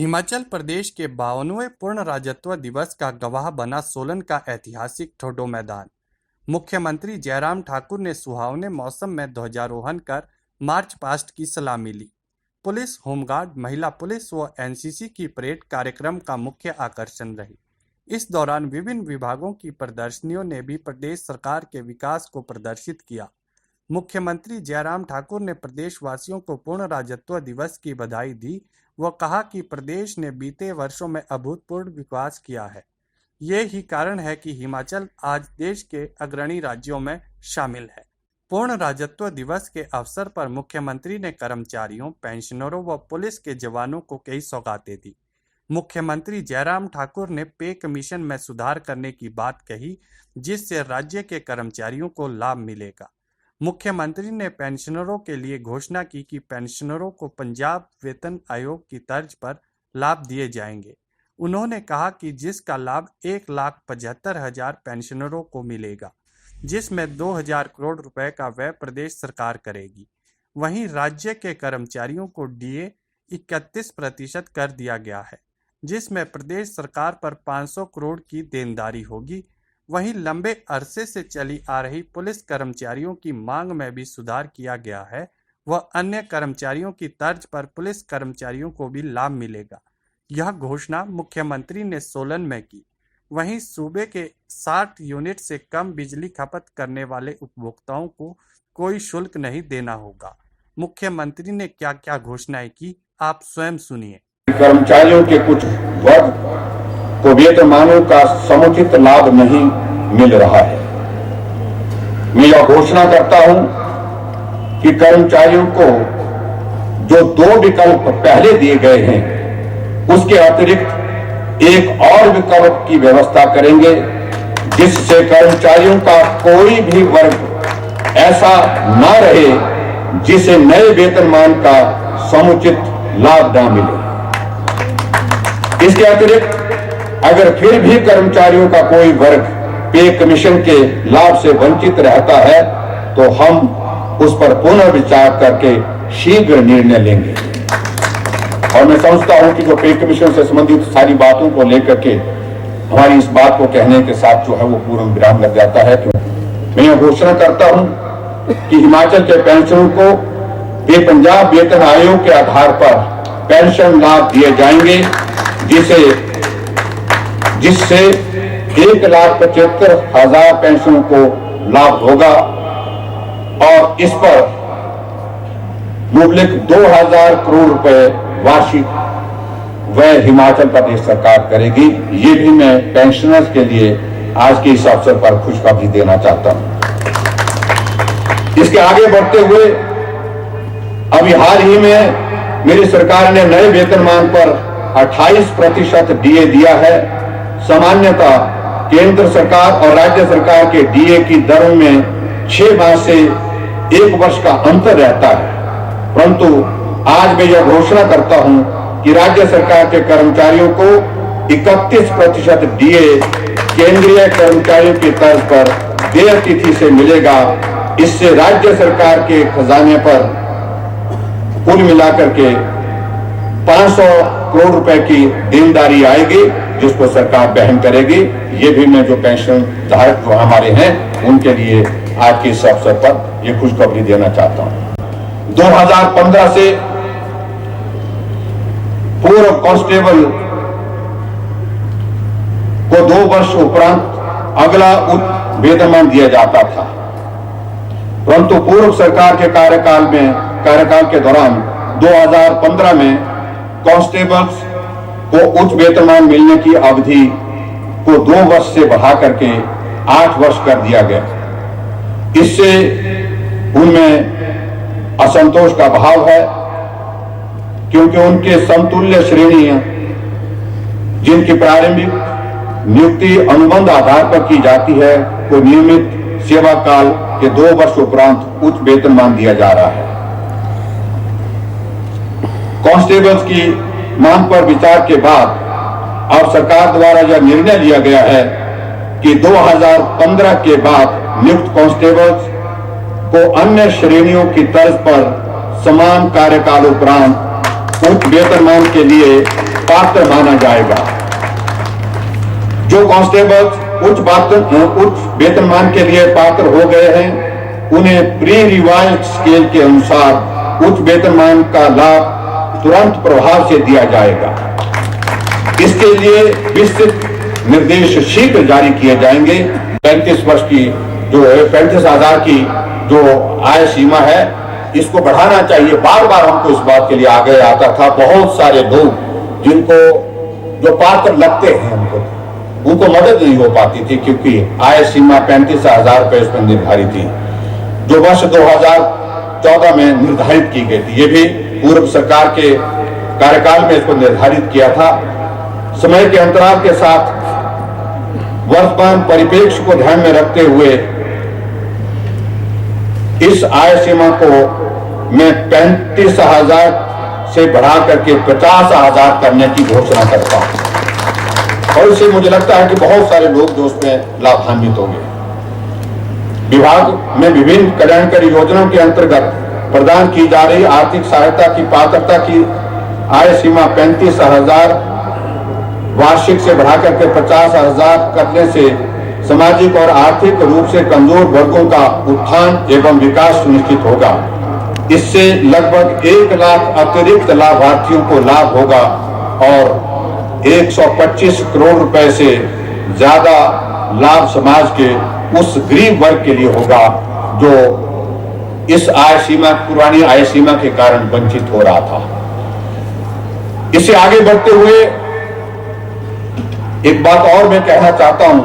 हिमाचल प्रदेश के 52वें पूर्ण राज्यत्व दिवस का गवाह बना सोलन का ऐतिहासिक ठोडो मैदान। मुख्यमंत्री जयराम ठाकुर ने सुहावने मौसम में ध्वजारोहण कर मार्च पास्ट की सलामी ली। पुलिस, होमगार्ड, महिला पुलिस व एनसीसी की परेड कार्यक्रम का मुख्य आकर्षण रही। इस दौरान विभिन्न विभागों की प्रदर्शनियों ने भी प्रदेश सरकार के विकास को प्रदर्शित किया। मुख्यमंत्री जयराम ठाकुर ने प्रदेशवासियों को पूर्ण राज्यत्व दिवस की बधाई दी व कहा कि प्रदेश ने बीते वर्षों में अभूतपूर्व विकास किया है। ये ही कारण है कि हिमाचल आज देश के अग्रणी राज्यों में शामिल है। पूर्ण राज्यत्व दिवस के अवसर पर मुख्यमंत्री ने कर्मचारियों, पेंशनरों व पुलिस के जवानों को कई सौगातें दी। मुख्यमंत्री जयराम ठाकुर ने पे कमीशन में सुधार करने की बात कही, जिससे राज्य के कर्मचारियों को लाभ मिलेगा। मुख्यमंत्री ने पेंशनरों के लिए घोषणा की कि पेंशनरों को पंजाब वेतन आयोग की तर्ज पर लाभ दिए जाएंगे। उन्होंने कहा कि जिसका लाभ 1,75,000 पेंशनरों को मिलेगा, जिसमें 2,000 करोड़ रुपए का व्यय प्रदेश सरकार करेगी। वहीं राज्य के कर्मचारियों को डीए 31% कर दिया गया है, जिसमें प्रदेश सरकार पर 500 करोड़ की देनदारी होगी। वहीं लंबे अरसे से चली आ रही पुलिस कर्मचारियों की मांग में भी सुधार किया गया है व अन्य कर्मचारियों की तर्ज पर पुलिस कर्मचारियों को भी लाभ मिलेगा। यह घोषणा मुख्यमंत्री ने सोलन में की। वहीं सूबे के 60 यूनिट से कम बिजली खपत करने वाले उपभोक्ताओं को कोई शुल्क नहीं देना होगा। मुख्यमंत्री ने क्या क्या घोषणाएं की, आप स्वयं सुनिए। कर्मचारियों के कुछ वर्ग को वेतनमानों का समुचित लाभ नहीं मिल रहा है। मैं यह घोषणा करता हूं कि कर्मचारियों को जो 2 विकल्प पहले दिए गए हैं, उसके अतिरिक्त एक और विकल्प की व्यवस्था करेंगे, जिससे कर्मचारियों का कोई भी वर्ग ऐसा न रहे जिसे नए वेतनमान का समुचित लाभ न मिले। इसके अतिरिक्त अगर फिर भी कर्मचारियों का कोई वर्ग पे कमीशन के लाभ से वंचित रहता है, तो हम उस पर पुनर्विचार करके शीघ्र निर्णय लेंगे। और मैं समझता हूं कि जो पे कमीशन से संबंधित सारी बातों को लेकर के हमारी इस बात को कहने के साथ जो है वो पूर्ण विराम लग जाता है। मैं यह घोषणा करता हूं कि हिमाचल के पेंशनरों को पंजाब वेतन आयोग के आधार पर पेंशन लाभ दिए जाएंगे, जिससे 1,75,000 पेंशनों को लाभ होगा और इस पर मुबलिक 2,000 करोड़ रुपए वार्षिक व्यय हिमाचल प्रदेश सरकार करेगी। ये भी मैं पेंशनर्स के लिए आज के इस अवसर पर खुशखबरी देना चाहता हूं। इसके आगे बढ़ते हुए अभी हाल ही में मेरी सरकार ने नए वेतनमान पर 28% डीए दिया है। सामान्यतः केंद्र सरकार और राज्य सरकार के डीए की दरों में 6 माह से 1 वर्ष का अंतर रहता है, परंतु आज मैं यह घोषणा करता हूं कि राज्य सरकार के कर्मचारियों को 31% डीए केंद्रीय कर्मचारियों की तर्ज पर देय तिथि से मिलेगा। इससे राज्य सरकार के खजाने पर कुल मिलाकर के 500 करोड़ रुपए की देनदारी आएगी, जिसको सरकार वहन करेगी। ये भी मैं जो पेंशन धारक जो हमारे हैं उनके लिए आज के इस अवसर पर ये खुशखबरी देना चाहता हूं। 2015 से पूर्व कांस्टेबल को 2 वर्ष उपरांत अगला उच्च वेतनमान दिया जाता था, परंतु पूर्व सरकार के कार्यकाल के दौरान 2015 में कांस्टेबल्स को उच्च वेतनमान मिलने की अवधि को 2 वर्ष से बढ़ा करके 8 वर्ष कर दिया गया। इससे उनमें असंतोष का भाव है, क्योंकि उनके समतुल्य श्रेणियां जिनकी प्रारंभिक नियुक्ति अनुबंध आधार पर की जाती है, को नियमित सेवा काल के 2 वर्ष उपरांत उच्च वेतनमान दिया जा रहा है। कांस्टेबल्स की मांग पर विचार के बाद अब सरकार द्वारा यह निर्णय लिया गया है कि 2015 के बाद नियुक्त कांस्टेबल्स को अन्य श्रेणियों की तर्ज पर समान कार्यकाल उपरांत उच्च वेतनमान के लिए पात्र माना जाएगा। जो कांस्टेबल्स उच्च वेतनमान के लिए पात्र हो गए हैं, उन्हें प्री रिवाइज्ड स्केल के अनुसार उच्च वेतनमान का लाभ तुरंत प्रभाव से दिया जाएगा। इसके लिए विस्तृत निर्देश शीघ्र जारी किए जाएंगे। 35 वर्ष की जो 35,000 की जो आय सीमा है, इसको बढ़ाना चाहिए। बार बार हमको इस बात के लिए आगे आता था। बहुत सारे लोग जिनको जो पात्र लगते हैं उनको मदद नहीं हो पाती थी, क्योंकि आय सीमा 35,000 रुपए इसमें निर्धारित थी, जो वर्ष 2014 में निर्धारित की गई थी। ये भी पूर्व सरकार के कार्यकाल में इसको निर्धारित किया था। समय के अंतराल के साथ वर्तमान परिप्रेक्ष्य को ध्यान में रखते हुए इस आय सीमा को मैं 35,000 से बढ़ा करके 50,000 करने की घोषणा करता हूं, और इससे मुझे लगता है कि बहुत सारे लोग जो उसमें लाभान्वित होंगे। विभाग में विभिन्न कल्याणकारी योजनाओं के अंतर्गत प्रदान की जा रही आर्थिक सहायता की पात्रता की आय सीमा 35,000 वार्षिक से बढ़ाकर के 50,000 करने से सामाजिक और आर्थिक रूप से कमजोर वर्गों का उत्थान एवं विकास सुनिश्चित होगा। इससे लगभग 1 लाख अतिरिक्त लाभार्थियों को लाभ होगा और 125 करोड़ रुपए से ज्यादा लाभ समाज के उस गरीब वर्ग के लिए होगा जो इस आय सीमा, पुरानी आय सीमा के कारण वंचित हो रहा था। इससे आगे बढ़ते हुए एक बात और मैं कहना चाहता हूं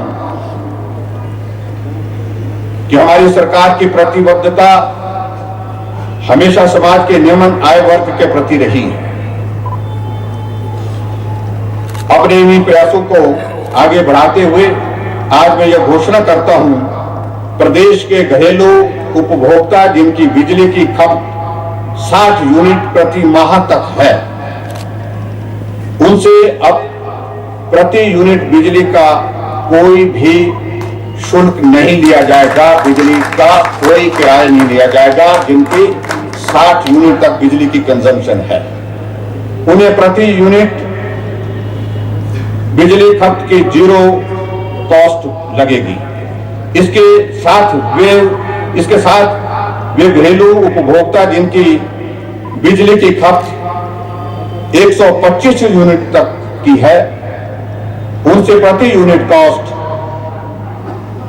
कि हमारी सरकार की प्रतिबद्धता हमेशा समाज के निम्न आय वर्ग के प्रति रही है। अपने इन्हीं प्रयासों को आगे बढ़ाते हुए आज मैं यह घोषणा करता हूं, प्रदेश के घरेलू उपभोक्ता जिनकी बिजली की खपत 60 यूनिट प्रति माह तक है, उनसे अब प्रति यूनिट बिजली का कोई भी शुल्क नहीं लिया जाएगा। बिजली का कोई किराया नहीं लिया जाएगा। जिनकी 60 यूनिट तक बिजली की कंजम्पशन है, उन्हें प्रति यूनिट बिजली खपत की 0 कॉस्ट लगेगी। इसके साथ वे घरेलू उपभोक्ता जिनकी बिजली की खपत 125 यूनिट तक की है, उनसे प्रति यूनिट कॉस्ट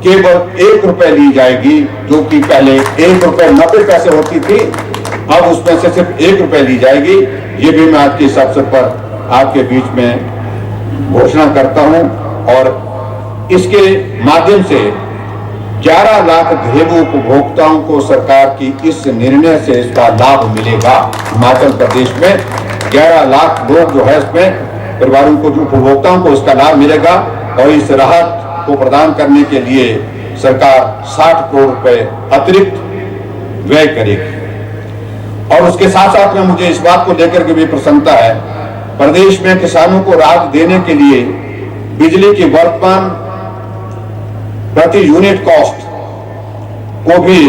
केवल 1 रुपए ली जाएगी, जो कि पहले 1 रुपए 90 पैसे होती थी, अब उसमें से सिर्फ 1 रुपए ली जाएगी। ये भी मैं आज के इस अवसर पर आपके बीच में घोषणा करता हूं, और इसके माध्यम से 11 लाख घरेलू उपभोक्ताओं को सरकार की इस निर्णय से इसका लाभ मिलेगा। हिमाचल प्रदेश में 11 लाख लोग जो है, इसमें परिवारों को, जो उपभोक्ताओं को इसका लाभ मिलेगा, और इस राहत को प्रदान करने के लिए सरकार 60 करोड़ रुपए अतिरिक्त व्यय करेगी। और उसके साथ साथ में मुझे इस बात को लेकर के भी प्रसन्नता है, प्रदेश में किसानों को राहत देने के लिए बिजली की वर्तमान प्रति यूनिट कॉस्ट को भी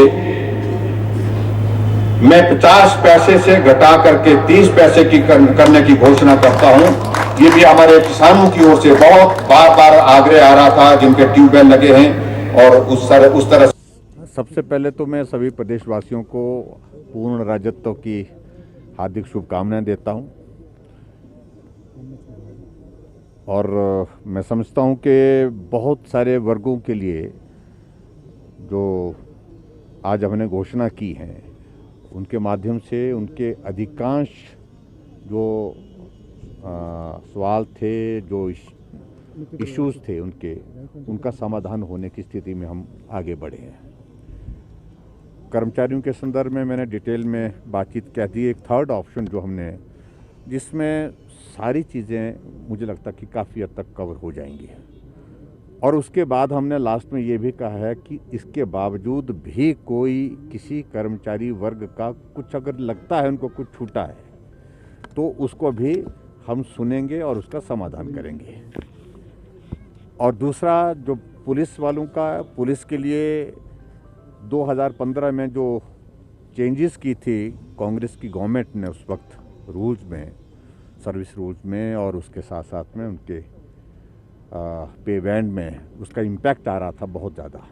मैं 50 पैसे से घटा करके 30 पैसे की करने की घोषणा करता हूं। ये भी हमारे किसानों की ओर से बहुत बार आग्रह आ रहा था, जिनके ट्यूबवेल लगे हैं, और उस तरह। सबसे पहले तो मैं सभी प्रदेशवासियों को पूर्ण राज्यत्व की हार्दिक शुभकामनाएं देता हूं, और मैं समझता हूं कि बहुत सारे वर्गों के लिए जो आज हमने घोषणा की है, उनके माध्यम से उनके अधिकांश जो सवाल थे, जो इश्यूज थे, उनका समाधान होने की स्थिति में हम आगे बढ़े हैं। कर्मचारियों के संदर्भ में मैंने डिटेल में बातचीत कह दी। एक थर्ड ऑप्शन जो हमने, जिसमें सारी चीज़ें मुझे लगता कि काफ़ी हद तक कवर हो जाएंगी, और उसके बाद हमने लास्ट में ये भी कहा है कि इसके बावजूद भी कोई किसी कर्मचारी वर्ग का कुछ अगर लगता है उनको कुछ छूटा है, तो उसको भी हम सुनेंगे और उसका समाधान करेंगे। और दूसरा, जो पुलिस वालों का, पुलिस के लिए 2015 में जो चेंजेस की थी कांग्रेस की गवर्नमेंट ने उस वक्त रूल्स में, सर्विस रूल्स में और उसके साथ साथ में उनके पे बैंड में उसका इम्पैक्ट आ रहा था बहुत ज़्यादा।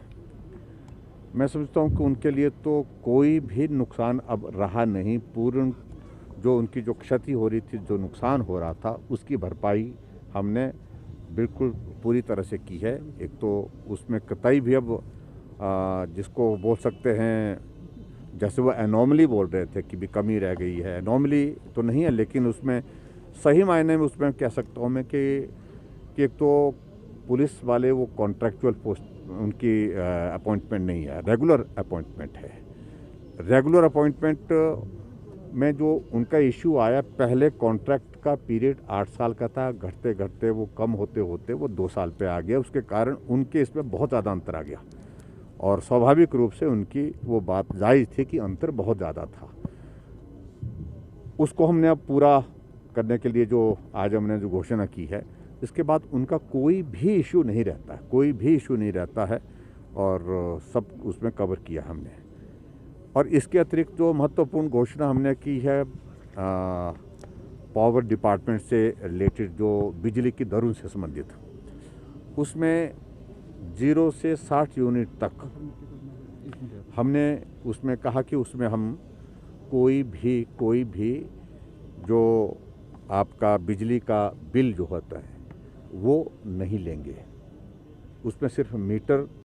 मैं समझता हूँ कि उनके लिए तो कोई भी नुकसान अब रहा नहीं। पूर्ण जो उनकी जो क्षति हो रही थी, जो नुकसान हो रहा था, उसकी भरपाई हमने बिल्कुल पूरी तरह से की है। एक तो उसमें कतई भी अब जिसको बोल सकते हैं, जैसे वो एनॉमली बोल रहे थे कि भी कमी रह गई है, एनॉमली तो नहीं है, लेकिन उसमें सही मायने में उसमें कह सकता हूँ मैं कि एक तो पुलिस वाले वो कॉन्ट्रैक्चुअल पोस्ट उनकी अपॉइंटमेंट नहीं है, रेगुलर अपॉइंटमेंट है। रेगुलर अपॉइंटमेंट में जो उनका इशू आया, पहले कॉन्ट्रैक्ट का पीरियड 8 साल का था, घटते घटते वो कम होते होते वो 2 साल पे आ गया। उसके कारण उनके इसमें बहुत ज़्यादा अंतर आ गया और स्वाभाविक रूप से उनकी वो बात जायज़ थी कि अंतर बहुत ज़्यादा था। उसको हमने अब पूरा करने के लिए जो आज हमने जो घोषणा की है, इसके बाद उनका कोई भी इशू नहीं रहता है, कोई भी इशू नहीं रहता है और सब उसमें कवर किया हमने। और इसके अतिरिक्त जो महत्वपूर्ण घोषणा हमने की है पावर डिपार्टमेंट से रिलेटेड, जो बिजली की दरों से संबंधित, उसमें 0 से 60 यूनिट तक हमने उसमें कहा कि उसमें हम कोई भी जो आपका बिजली का बिल जो होता है वो नहीं लेंगे। उसमें सिर्फ मीटर